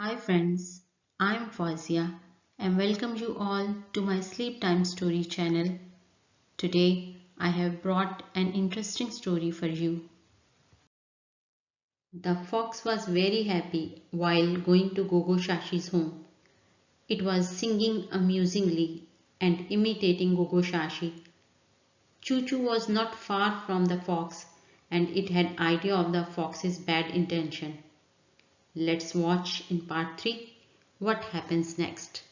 Hi friends, I am Fazia and welcome you all to my Sleep Time Story channel. Today I have brought an interesting story for you. The fox was very happy while going to Gogo Shashi's home. It was singing amusingly and imitating Gogo Shashi. Choo Choo was not far from the fox and it had idea of the fox's bad intention. Let's watch in part 3 what happens next.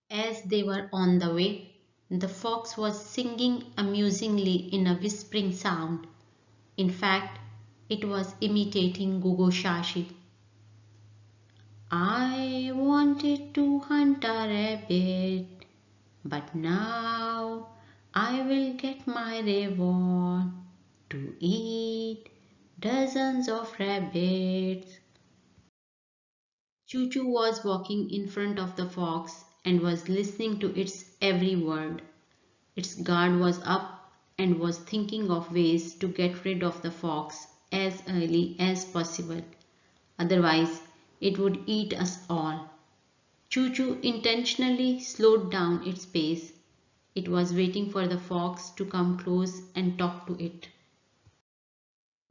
As they were on the way, the fox was singing amusingly in a whispering sound. In fact, it was imitating Gogo Shashi. I wanted to hunt a rabbit, but now I will get my reward to eat dozens of rabbits. Choo Choo was walking in front of the fox and was listening to its every word. Its guard was up and was thinking of ways to get rid of the fox as early as possible. Otherwise, it would eat us all. Choo Choo intentionally slowed down its pace. It was waiting for the fox to come close and talk to it.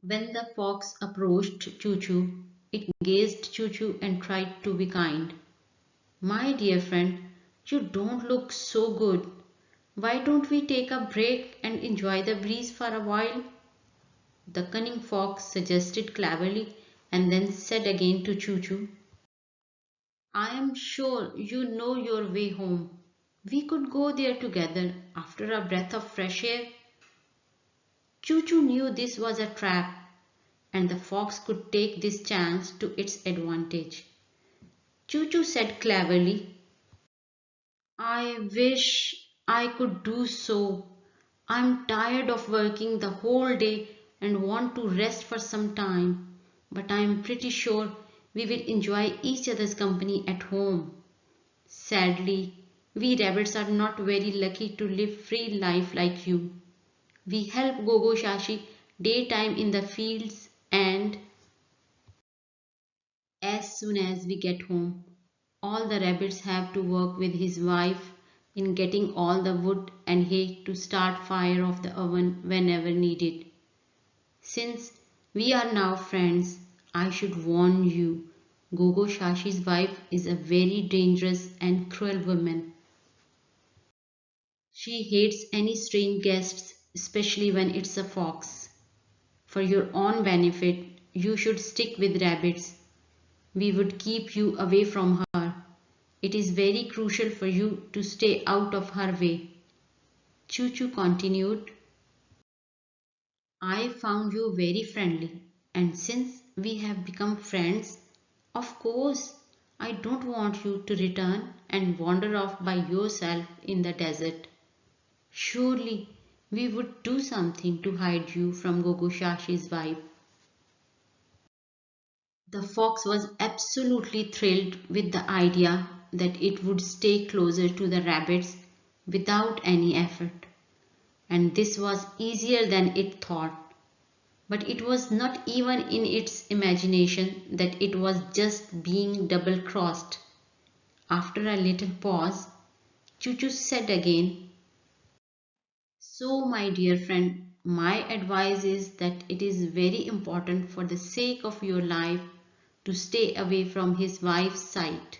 When the fox approached Choo Choo, it gazed Choo Choo and tried to be kind. My dear friend, you don't look so good. Why don't we take a break and enjoy the breeze for a while? The cunning fox suggested cleverly and then said again to Choo Choo, I am sure you know your way home. We could go there together after a breath of fresh air. Choo Choo knew this was a trap and the fox could take this chance to its advantage. Choo Choo said cleverly, I wish I could do so. I'm tired of working the whole day and want to rest for some time, but I'm pretty sure we will enjoy each other's company at home. Sadly, we rabbits are not very lucky to live free life like you. We help Gogo Shashi daytime in the fields and as soon as we get home, all the rabbits have to work with his wife in getting all the wood and hay to start fire of the oven whenever needed. Since we are now friends, I should warn you, Gogo Shashi's wife is a very dangerous and cruel woman. She hates any strange guests, especially when it's a fox. For your own benefit, you should stick with rabbits. We would keep you away from her. It is very crucial for you to stay out of her way. Choo Choo continued, I found you very friendly, and since we have become friends, of course, I don't want you to return and wander off by yourself in the desert. Surely we would do something to hide you from Gogo Shashi's wife. The fox was absolutely thrilled with the idea that it would stay closer to the rabbits without any effort. And this was easier than it thought. But it was not even in its imagination that it was just being double crossed. After a little pause, Choo Choo said again, so, my dear friend, my advice is that it is very important for the sake of your life to stay away from his wife's sight.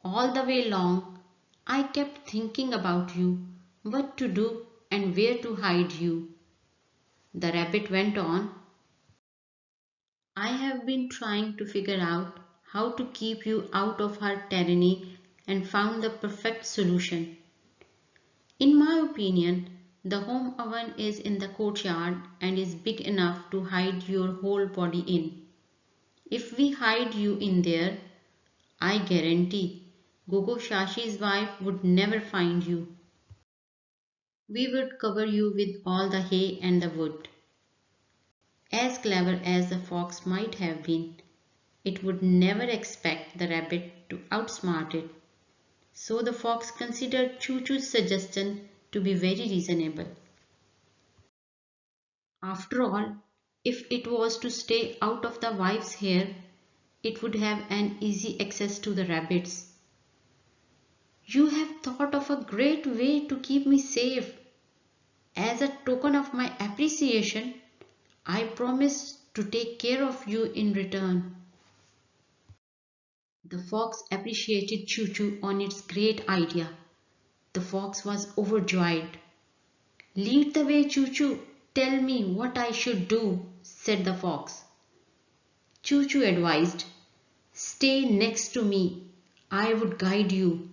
All the way long, I kept thinking about you, what to do and where to hide you. The rabbit went on, I have been trying to figure out how to keep you out of her tyranny and found the perfect solution. In my opinion, the home oven is in the courtyard and is big enough to hide your whole body in. If we hide you in there, I guarantee Gogo Shashi's wife would never find you. We would cover you with all the hay and the wood. As clever as the fox might have been, it would never expect the rabbit to outsmart it. So the fox considered Choo Choo's suggestion to be very reasonable. After all, if it was to stay out of the wife's hair, it would have an easy access to the rabbits. You have thought of a great way to keep me safe. As a token of my appreciation, I promise to take care of you in return. The fox appreciated Choo Choo on its great idea. The fox was overjoyed. Lead the way, Choo Choo. Tell me what I should do, said the fox. Choo Choo advised, stay next to me. I would guide you.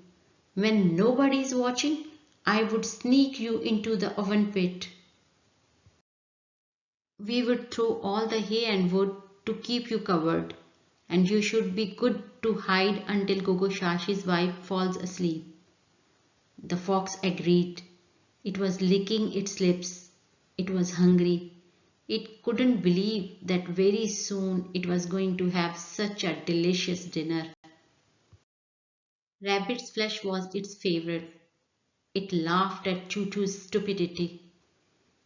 When nobody is watching, I would sneak you into the oven pit. We would throw all the hay and wood to keep you covered, and you should be good to hide until Gogo Shashi's wife falls asleep. The fox agreed. It was licking its lips. It was hungry. It couldn't believe that very soon it was going to have such a delicious dinner. Rabbit's flesh was its favorite. It laughed at Choo Choo's stupidity.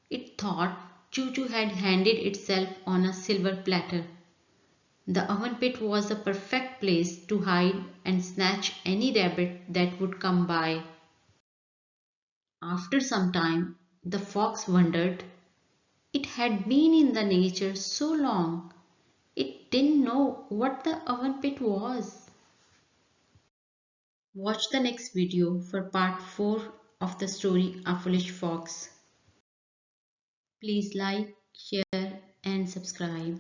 It thought Choo Choo had handed itself on a silver platter. The oven pit was the perfect place to hide and snatch any rabbit that would come by. After some time, the fox wondered. It had been in the nature so long, it didn't know what the oven pit was. Watch the next video for part 4 of the story A Foolish Fox. Please like, share and subscribe.